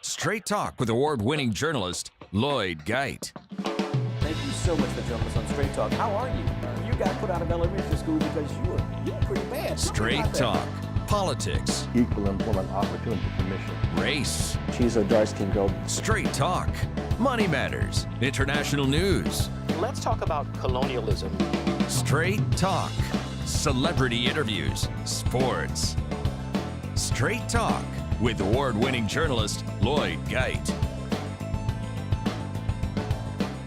Straight Talk with award-winning journalist Lloyd Geit. Thank you so much for joining us on Straight Talk. How are you? You got put out of elementary school because you were pretty bad. Straight Talk, politics, equal employment opportunity commission, race. She's a dark-skinned girl. Straight Talk, money matters, international news. Let's talk about colonialism. Straight Talk, celebrity interviews, sports. Straight Talk with award-winning journalist Lloyd Geit.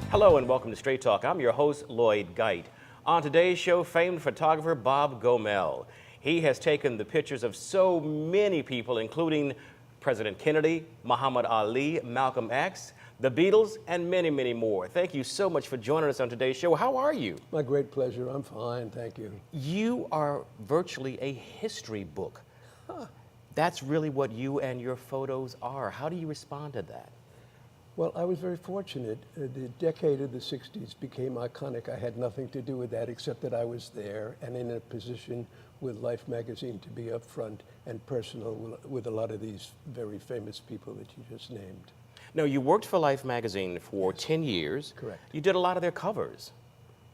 Hello and welcome to Straight Talk. I'm your host, Lloyd Geit. On today's show, famed photographer Bob Gomel. He has taken the pictures of so many people, including President Kennedy, Muhammad Ali, Malcolm X, the Beatles, and many, many more. Thank you so much for joining us on today's show. How are you? My great pleasure. I'm fine, thank you. You are virtually a history book. That's really what you and your photos are. How do you respond to that? Well, I was very fortunate. The decade of the 60s became iconic. I had nothing to do with that except that I was there and in a position with Life magazine to be upfront and personal with a lot of these very famous people that you just named. Now, you worked for Life magazine for 10 years. Correct. You did a lot of their covers.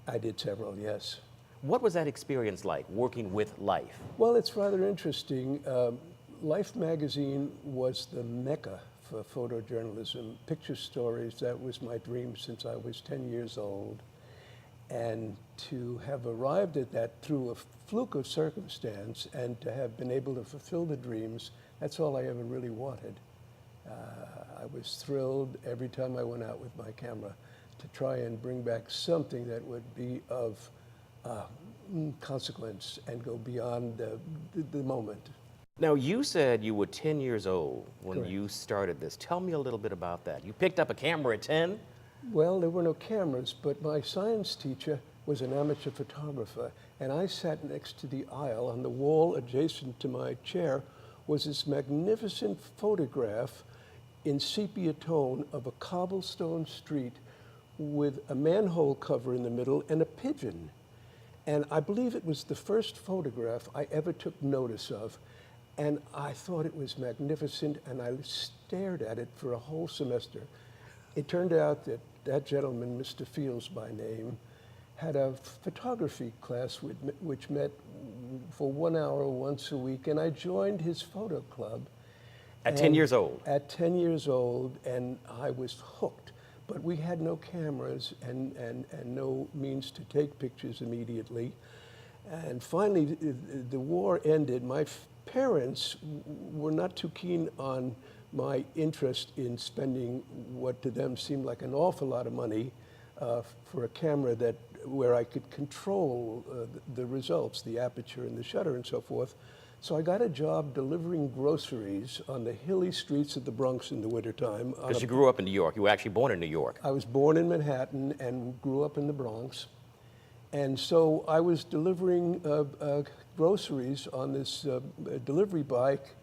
I did several, yes. What was that experience like, working with Life? Well, it's rather interesting. Life magazine was the mecca for photojournalism, picture stories. That was my dream since I was 10 years old. And to have arrived at that through a fluke of circumstance and to have been able to fulfill the dreams, that's all I ever really wanted. I was thrilled every time I went out with my camera to try and bring back something that would be of consequence and go beyond the moment. Now, you said you were 10 years old when Correct. you started this. Tell me a little bit about that. You picked up a camera at 10? Well, there were no cameras, but my science teacher was an amateur photographer, and I sat next to the aisle. On the wall adjacent to my chair was this magnificent photograph in sepia tone of a cobblestone street with a manhole cover in the middle and a pigeon. And I believe it was the first photograph I ever took notice of. And I thought it was magnificent, and I stared at it for a whole semester. It turned out that that gentleman, Mr. Fields by name, had a photography class which met for 1 hour once a week, and I joined his photo club. At 10 years old? At 10 years old, and I was hooked. But we had no cameras and no means to take pictures immediately. And finally, the war ended. My parents were not too keen on my interest in spending what to them seemed like an awful lot of money for a camera where I could control the results, the aperture and the shutter and so forth. So I got a job delivering groceries on the hilly streets of the Bronx in the wintertime. Because you grew up in New York. You were actually born in New York. I was born in Manhattan and grew up in the Bronx. And so I was delivering groceries on this delivery bike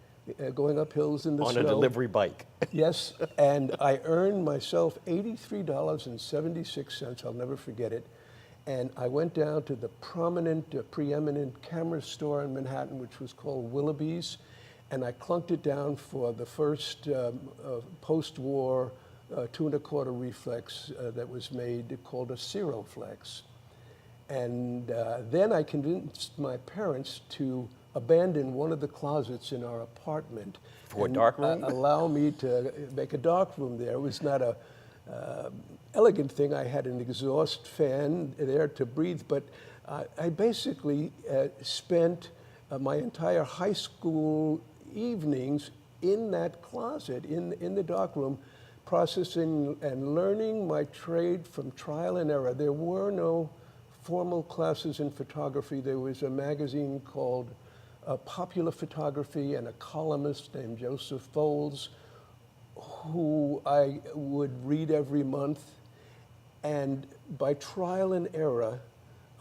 going up hills in the snow. On a delivery bike. Yes, and I earned myself $83.76, I'll never forget it. And I went down to the prominent, preeminent camera store in Manhattan, which was called Willoughby's, and I clunked it down for the first post-war 2¼ reflex that was made called a Ciroflex. And then I convinced my parents to abandon one of the closets in our apartment. For a dark room? Allow me to make a dark room there. It was not a elegant thing. I had an exhaust fan there to breathe, but I basically spent my entire high school evenings in that closet, in the dark room, processing and learning my trade from trial and error. There were no formal classes in photography. There was a magazine called Popular Photography and a columnist named Joseph Foles, who I would read every month. And by trial and error,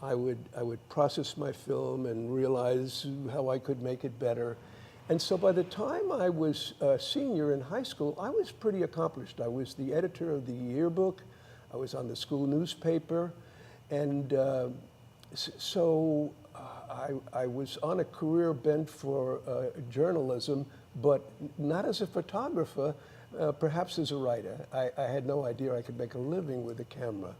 I would process my film and realize how I could make it better. And so by the time I was a senior in high school, I was pretty accomplished. I was the editor of the yearbook. I was on the school newspaper. And so I was on a career bent for journalism, but not as a photographer, perhaps as a writer. I had no idea I could make a living with a camera.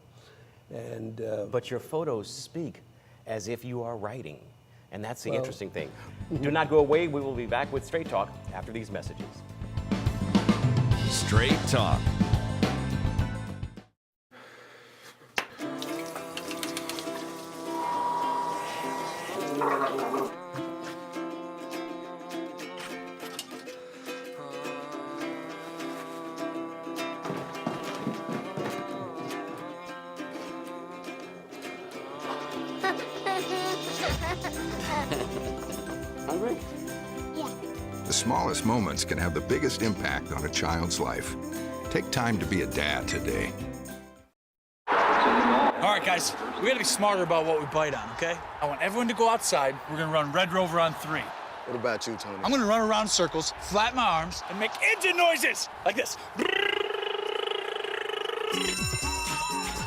And, but your photos speak as if you are writing. And that's the interesting thing. Do not go away. We will be back with Straight Talk after these messages. Straight Talk. Hungry? The smallest moments can have the biggest impact on a child's life. Take time to be a dad today. All right, guys, we gotta be smarter about what we bite on, okay? I want everyone to go outside. We're gonna run Red Rover on 3. What about you, Tony? I'm gonna run around in circles, flatten my arms, and make engine noises like this.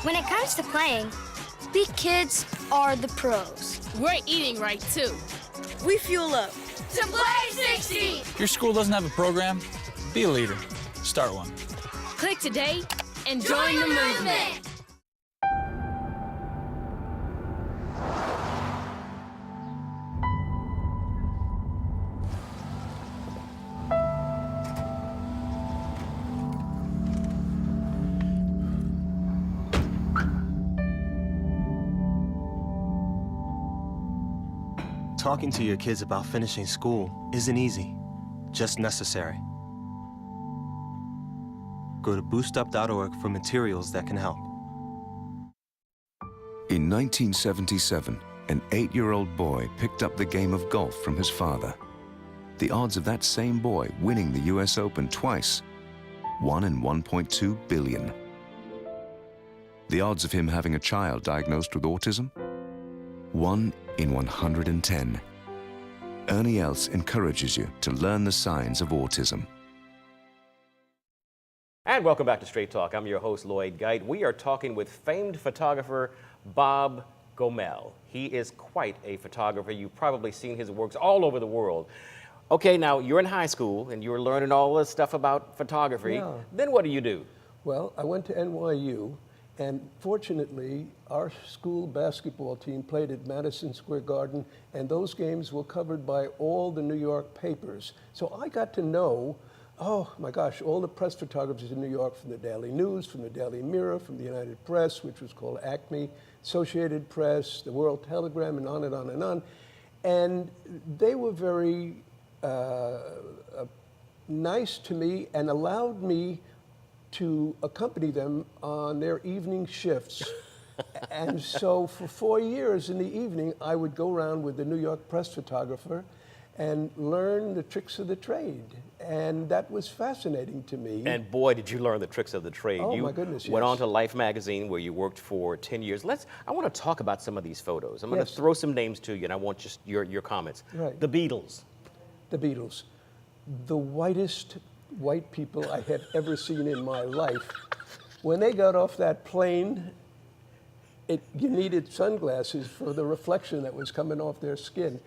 When it comes to playing, we kids are the pros. We're eating right, too. We fuel up. To play 60! If your school doesn't have a program, be a leader. Start one. Click today and join the movement. Talking to your kids about finishing school isn't easy, just necessary. Go to boostup.org for materials that can help. In 1977, an 8-year-old boy picked up the game of golf from his father. The odds of that same boy winning the US Open twice, 1 in 1.2 billion. The odds of him having a child diagnosed with autism, 1 in 110. Ernie Els encourages you to learn the signs of autism. And welcome back to Straight Talk. I'm your host, Lloyd Geit. We are talking with famed photographer Bob Gomel. He is quite a photographer. You've probably seen his works all over the world. Okay, now you're in high school and you're learning all this stuff about photography. Yeah. Then what do? Well, I went to NYU, and fortunately, our school basketball team played at Madison Square Garden, and those games were covered by all the New York papers. So I got to know, oh my gosh, all the press photographers in New York, from the Daily News, from the Daily Mirror, from the United Press, which was called Acme, Associated Press, the World Telegram, and on and on and on. And they were very nice to me and allowed me to accompany them on their evening shifts. And so for 4 years in the evening, I would go around with the New York press photographer and learn the tricks of the trade. And that was fascinating to me. And boy, did you learn the tricks of the trade. Oh, you my goodness, went yes. on to Life magazine, where you worked for 10 years. I want to talk about some of these photos. I'm going to Yes. throw some names to you, and I want just your comments. Right. The Beatles. The Beatles, the whitest white people I had ever seen in my life. When they got off that plane, you needed sunglasses for the reflection that was coming off their skin.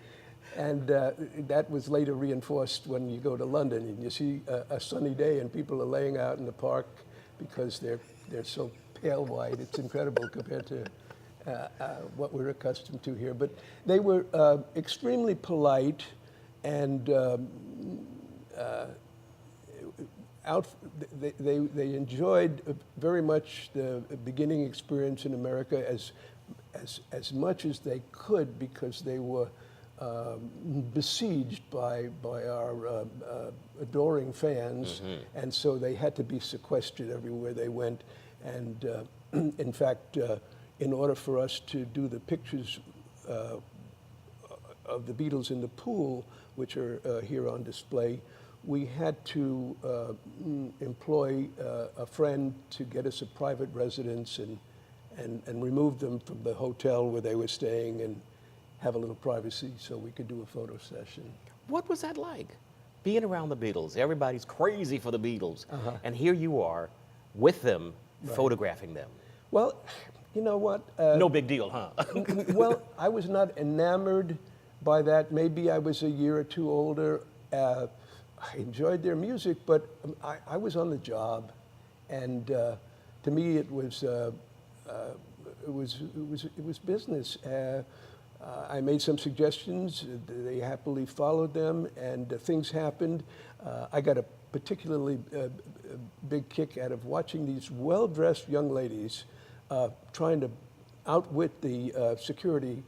And that was later reinforced when you go to London and you see a sunny day and people are laying out in the park because they're so pale white. It's incredible compared to what we're accustomed to here. But they were extremely polite and they enjoyed very much the beginning experience in America as much as they could, because they were besieged by our adoring fans, and so they had to be sequestered everywhere they went. And in fact, in order for us to do the pictures of the Beatles in the pool, which are here on display, we had to employ a friend to get us a private residence and remove them from the hotel where they were staying and have a little privacy so we could do a photo session. What was that like, being around the Beatles? Everybody's crazy for the Beatles. And here you are with them, photographing them. Well, you know what? No big deal, huh? Well, I was not enamored by that. Maybe I was a year or two older. I enjoyed their music, but I was on the job, and to me it was business. I made some suggestions. They happily followed them, and things happened. I got a particularly big kick out of watching these well-dressed young ladies trying to outwit the security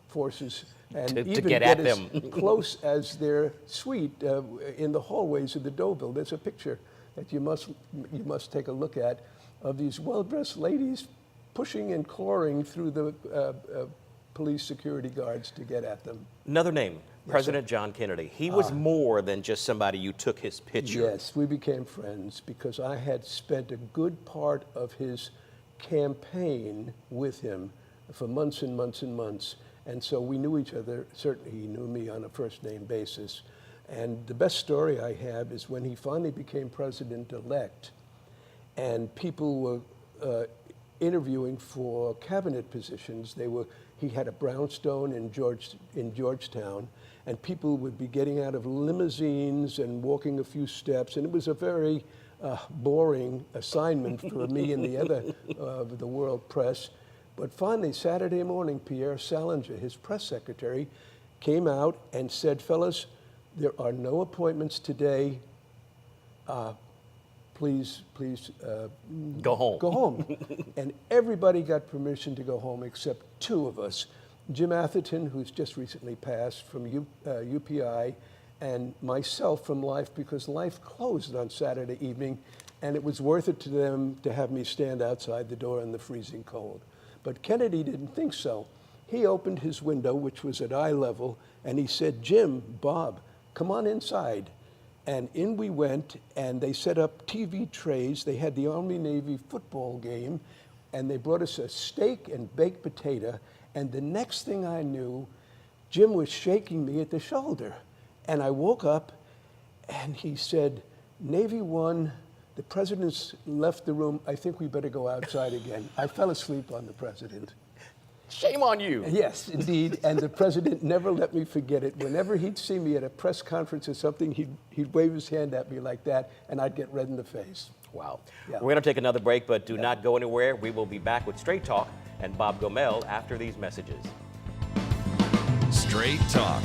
forces and to even get at as them. close as their suite in the hallways of the Deauville. There's a picture that you must take a look at of these well-dressed ladies pushing and clawing through the police security guards to get at them. Another name, President John Kennedy. He was more than just somebody you took his picture. Yes, we became friends because I had spent a good part of his campaign with him for months and months and months. And so we knew each other. Certainly he knew me on a first-name basis. And the best story I have is when he finally became president-elect and people were interviewing for cabinet positions. He had a brownstone in Georgetown, and people would be getting out of limousines and walking a few steps, and it was a very boring assignment for me and the other the world press. But finally, Saturday morning, Pierre Salinger, his press secretary, came out and said, "Fellas, there are no appointments today. Please go home." Go home. And everybody got permission to go home except two of us. Jim Atherton, who's just recently passed from UPI, and myself from Life, because Life closed on Saturday evening, and it was worth it to them to have me stand outside the door in the freezing cold. But Kennedy didn't think so. He opened his window, which was at eye level, and he said, "Jim, Bob, come on inside." And in we went, and they set up TV trays. They had the Army-Navy football game, and they brought us a steak and baked potato. And the next thing I knew, Jim was shaking me at the shoulder. And I woke up, and he said, "Navy won. The president's left the room. I think we better go outside again." I fell asleep on the president. Shame on you. Yes, indeed. And the president never let me forget it. Whenever he'd see me at a press conference or something, he'd wave his hand at me like that, and I'd get red in the face. Wow. Yeah. We're going to take another break, but do not go anywhere. We will be back with Straight Talk and Bob Gomel after these messages. Straight Talk.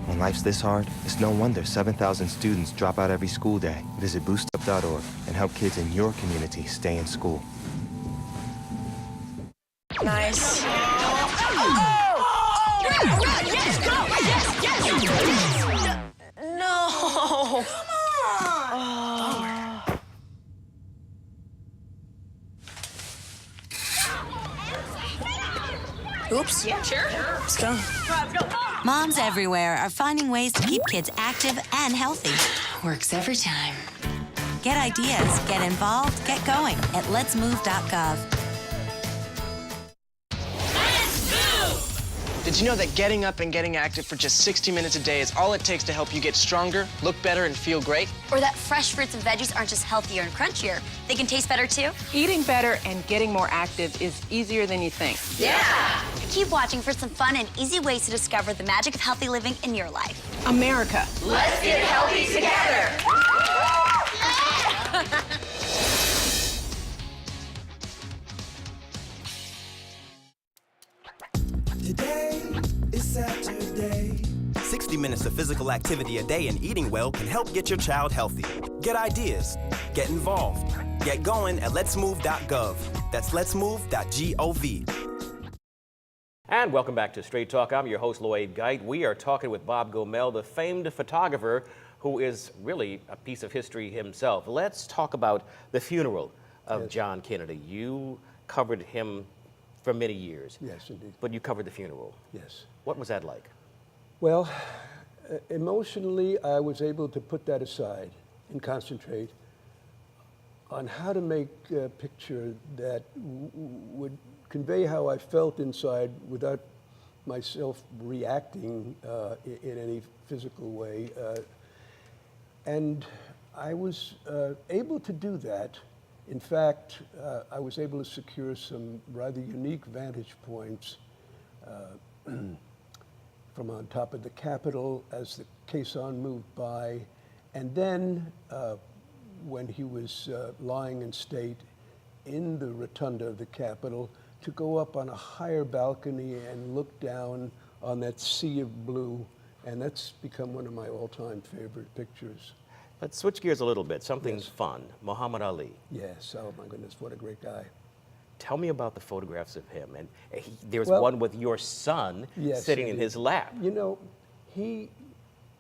When life's this hard, it's no wonder 7,000 students drop out every school day. Visit boostup.org and help kids in your community stay in school. Nice. No. Oops. Yeah, sure. Let's go. Moms everywhere are finding ways to keep kids active and healthy. Works every time. Get ideas, get involved, get going at letsmove.gov. Did you know that getting up and getting active for just 60 minutes a day is all it takes to help you get stronger, look better, and feel great? Or that fresh fruits and veggies aren't just healthier and crunchier, they can taste better too? Eating better and getting more active is easier than you think. Yeah! Keep watching for some fun and easy ways to discover the magic of healthy living in your life. America. Let's get healthy together. Today is Saturday. 60 minutes of physical activity a day and eating well can help get your child healthy. Get ideas. Get involved. Get going at letsmove.gov. That's letsmove.gov. And welcome back to Straight Talk. I'm your host, Lloyd Geit. We are talking with Bob Gomel, the famed photographer who is really a piece of history himself. Let's talk about the funeral of John Kennedy. You covered him for many years. Yes, indeed. But you covered the funeral. Yes. What was that like? Well, emotionally, I was able to put that aside and concentrate on how to make a picture that would convey how I felt inside without myself reacting in any physical way. And I was able to do that. In fact, I was able to secure some rather unique vantage points from on top of the Capitol as the caisson moved by. And then when he was lying in state in the rotunda of the Capitol, to go up on a higher balcony and look down on that sea of blue. And that's become one of my all-time favorite pictures. Let's switch gears a little bit. Something fun. Muhammad Ali. Yes. Oh, my goodness. What a great guy. Tell me about the photographs of him. And there's one with your son sitting in his lap. You know, he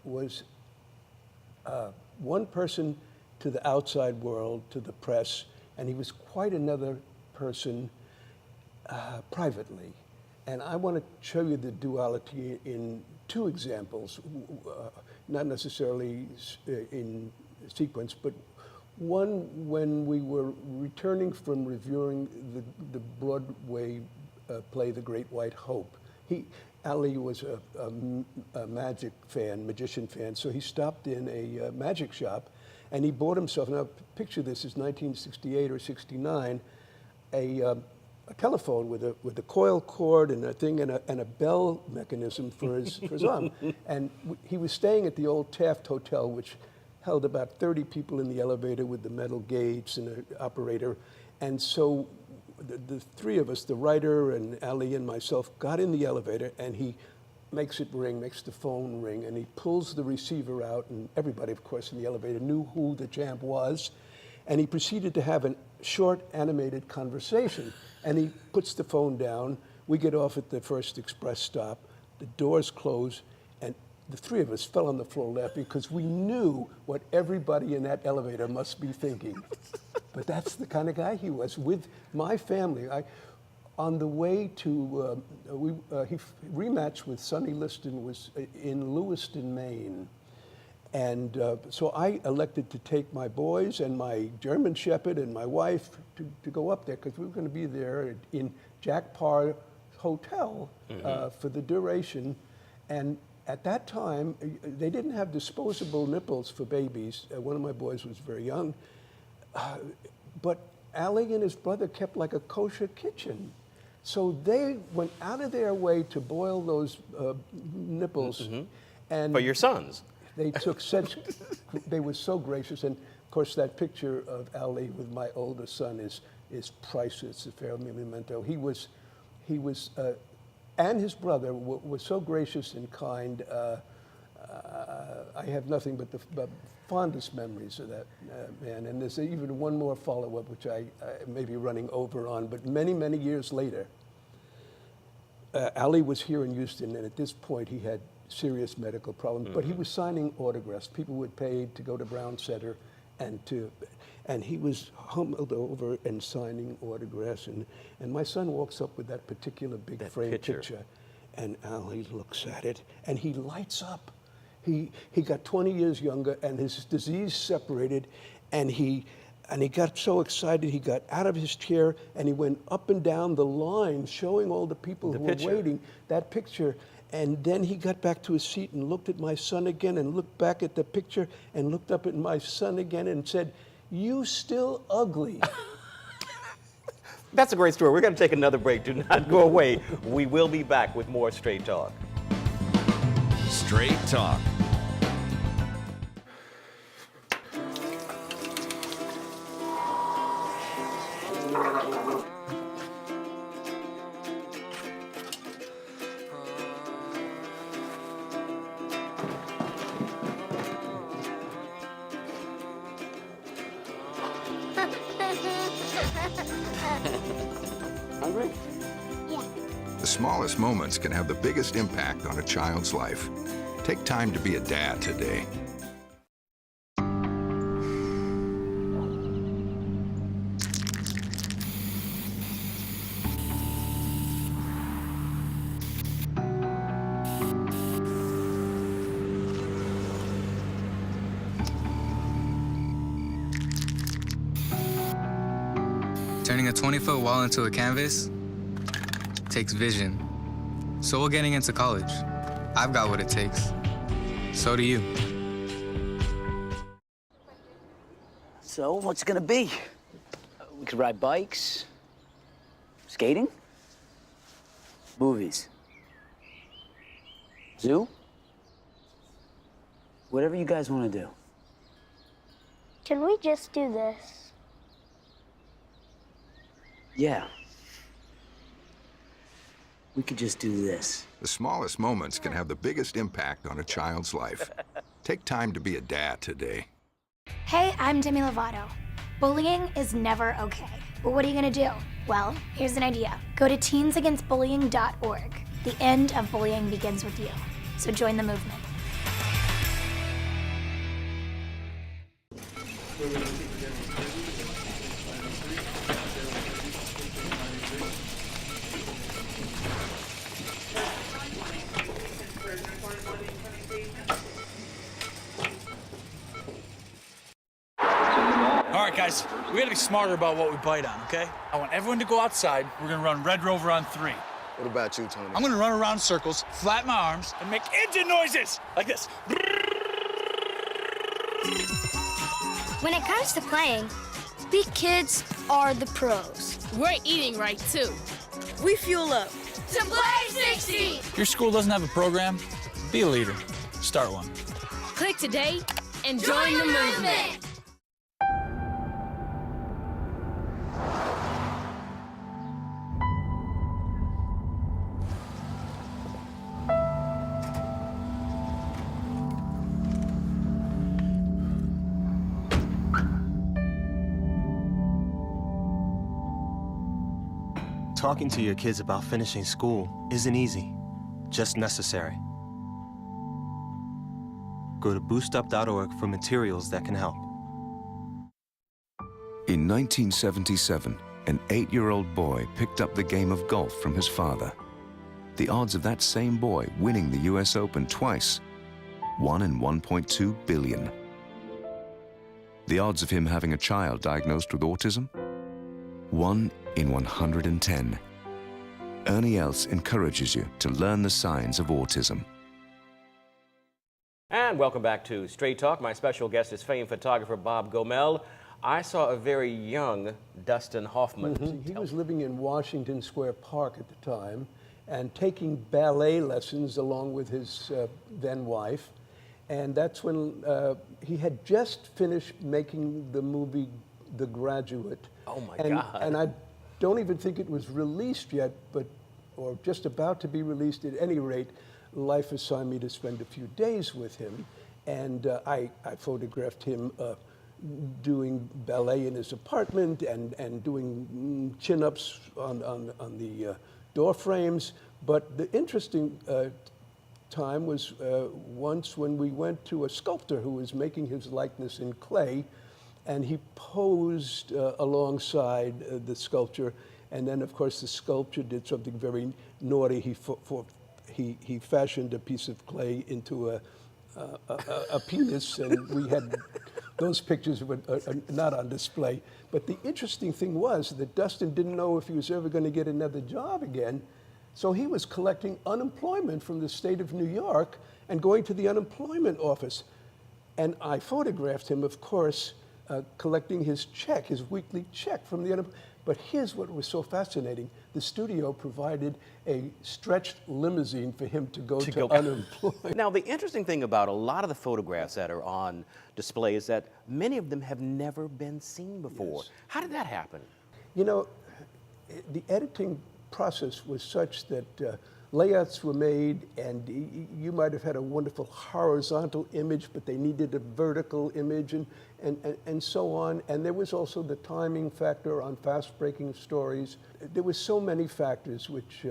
was one person to the outside world, to the press, and he was quite another person privately. And I want to show you the duality in two examples, not necessarily in sequence, but one when we were returning from reviewing the Broadway play, The Great White Hope. Ali was a magician fan, so he stopped in a magic shop and he bought himself, now picture this, is 1968 or 69, a telephone with a coil cord and a thing and a bell mechanism for his arm. And he was staying at the old Taft Hotel, which held about 30 people in the elevator with the metal gates and an operator. And so the three of us, the writer and Ali and myself, got in the elevator and he makes it ring, makes the phone ring, and he pulls the receiver out, and everybody, of course, in the elevator knew who the champ was. And he proceeded to have a short animated conversation. And he puts the phone down. We get off at the first express stop. The doors close, and the three of us fell on the floor laughing because we knew what everybody in that elevator must be thinking. But that's the kind of guy he was. With my family, on the way to, he rematched with Sonny Liston was in Lewiston, Maine. And so I elected to take my boys and my German Shepherd and my wife to go up there because we were going to be there in Jack Parr Hotel for the duration. And at that time, they didn't have disposable nipples for babies. One of my boys was very young. But Ali and his brother kept like a kosher kitchen. So they went out of their way to boil those nipples. And for your sons. They took such, they were so gracious. And of course, that picture of Ali with my older son is priceless, a family memento. He was, and his brother were so gracious and kind. I have nothing but the fondest memories of that man. And there's even one more follow-up, which I may be running over on, but many, many years later, Ali was here in Houston, and at this point, he had serious medical problems, but he was signing autographs. People would pay to go to Brown Center and he was humbled over and signing autographs. And my son walks up with that particular big frame picture, and Ali looks at it, and he lights up. He got 20 years younger, and his disease separated, and he got so excited, he got out of his chair, and he went up and down the line, showing all the people who were waiting that picture. And then he got back to his seat and looked at my son again and looked back at the picture and looked up at my son again and said, "You still ugly." That's a great story. We're going to take another break. Do not go away. We will be back with more Straight Talk. Straight Talk. The smallest moments can have the biggest impact on a child's life. Take time to be a dad today. Turning a 20-foot wall into a canvas takes vision. So will getting into college. I've got what it takes. So do you. So, what's it gonna be? We could ride bikes, skating, movies, zoo, whatever you guys want to do. Can we just do this? Yeah. We could just do this. The smallest moments can have the biggest impact on a child's life. Take time to be a dad today. Hey, I'm Demi Lovato. Bullying is never okay. But what are you gonna do? Well, here's an idea. Go to teensagainstbullying.org. The end of bullying begins with you. So join the movement. All right, guys, we gotta be smarter about what we bite on, okay? I want everyone to go outside. We're gonna run Red Rover on 3. What about you, Tony? I'm gonna run around in circles, flatten my arms, and make engine noises like this. When it comes to playing, we kids are the pros. We're eating right, too. We fuel up. To play 60! Your school doesn't have a program? Be a leader. Start one. Click today and join the movement. Talking to your kids about finishing school isn't easy, just necessary. Go to boostup.org for materials that can help. In 1977, an 8-year-old boy picked up the game of golf from his father. The odds of that same boy winning the US Open twice, 1 in 1.2 billion. The odds of him having a child diagnosed with autism, 1 in 110. Ernie Els encourages you to learn the signs of autism. And welcome back to Straight Talk. My special guest is famed photographer Bob Gomel. I saw a very young Dustin Hoffman. He was living in Washington Square Park at the time and taking ballet lessons along with his then wife. And that's when he had just finished making the movie The Graduate. Oh my God. And I don't even think it was released yet, or just about to be released. At any rate, life assigned me to spend a few days with him. And I photographed him doing ballet in his apartment and doing chin-ups on the door frames. But the interesting time was once when we went to a sculptor who was making his likeness in clay, and he posed alongside the sculpture. And then, of course, the sculpture did something very naughty. He fashioned a piece of clay into a penis, and we had those pictures were not on display. But the interesting thing was that Dustin didn't know if he was ever going to get another job again. So he was collecting unemployment from the state of New York and going to the unemployment office. And I photographed him, of course, collecting his check, his weekly check from the unemployment. But here's what was so fascinating. The studio provided a stretched limousine for him to go to unemployment. Now, the interesting thing about a lot of the photographs that are on display is that many of them have never been seen before. Yes. How did that happen? You know, the editing process was such that layouts were made, and you might have had a wonderful horizontal image, but they needed a vertical image, and so on. And there was also the timing factor on fast-breaking stories. There were so many factors which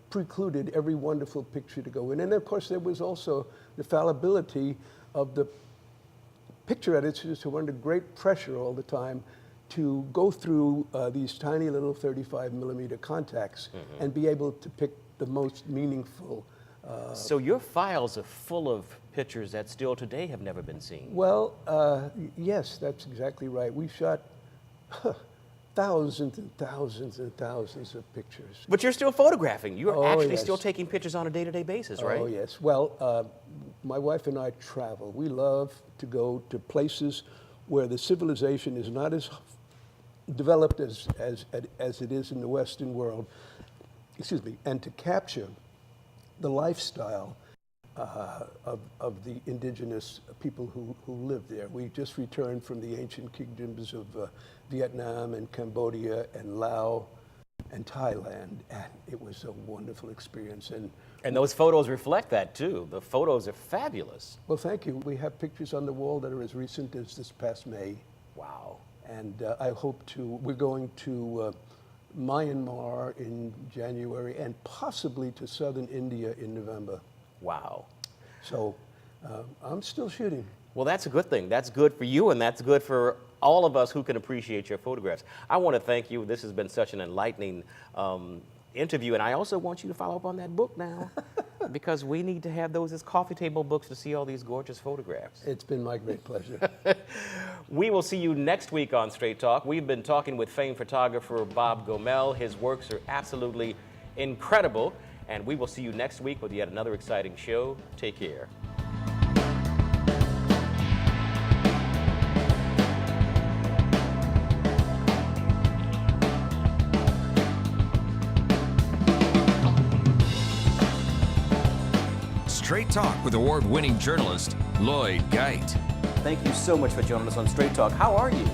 precluded every wonderful picture to go in. And of course, there was also the fallibility of the picture editors who were under great pressure all the time to go through these tiny little 35mm contacts and be able to pick the most meaningful. So your files are full of pictures that still today have never been seen. Well, yes, that's exactly right. We shot thousands and thousands and thousands of pictures. But you're still photographing. You're actually yes. still taking pictures on a day-to-day basis, right? Oh, yes. Well, my wife and I travel. We love to go to places where the civilization is not as developed as it is in the Western world, excuse me, and to capture the lifestyle of the indigenous people who live there. We just returned from the ancient kingdoms of Vietnam and Cambodia and Laos and Thailand, and it was a wonderful experience. And those photos reflect that too. The photos are fabulous. Well, thank you. We have pictures on the wall that are as recent as this past May. Wow. And I hope we're going to Myanmar in January and possibly to southern India in November. Wow. So I'm still shooting. Well, that's a good thing. That's good for you, and that's good for all of us who can appreciate your photographs. I want to thank you. This has been such an enlightening interview, and I also want you to follow up on that book now because we need to have those as coffee table books to see all these gorgeous photographs. It's been my great pleasure. We will see you next week on Straight Talk. We've been talking with famed photographer Bob Gomel. His works are absolutely incredible, and we will see you next week with yet another exciting show. Take care. Straight Talk with award-winning journalist Lloyd Geit. Thank you so much for joining us on Straight Talk. How are you?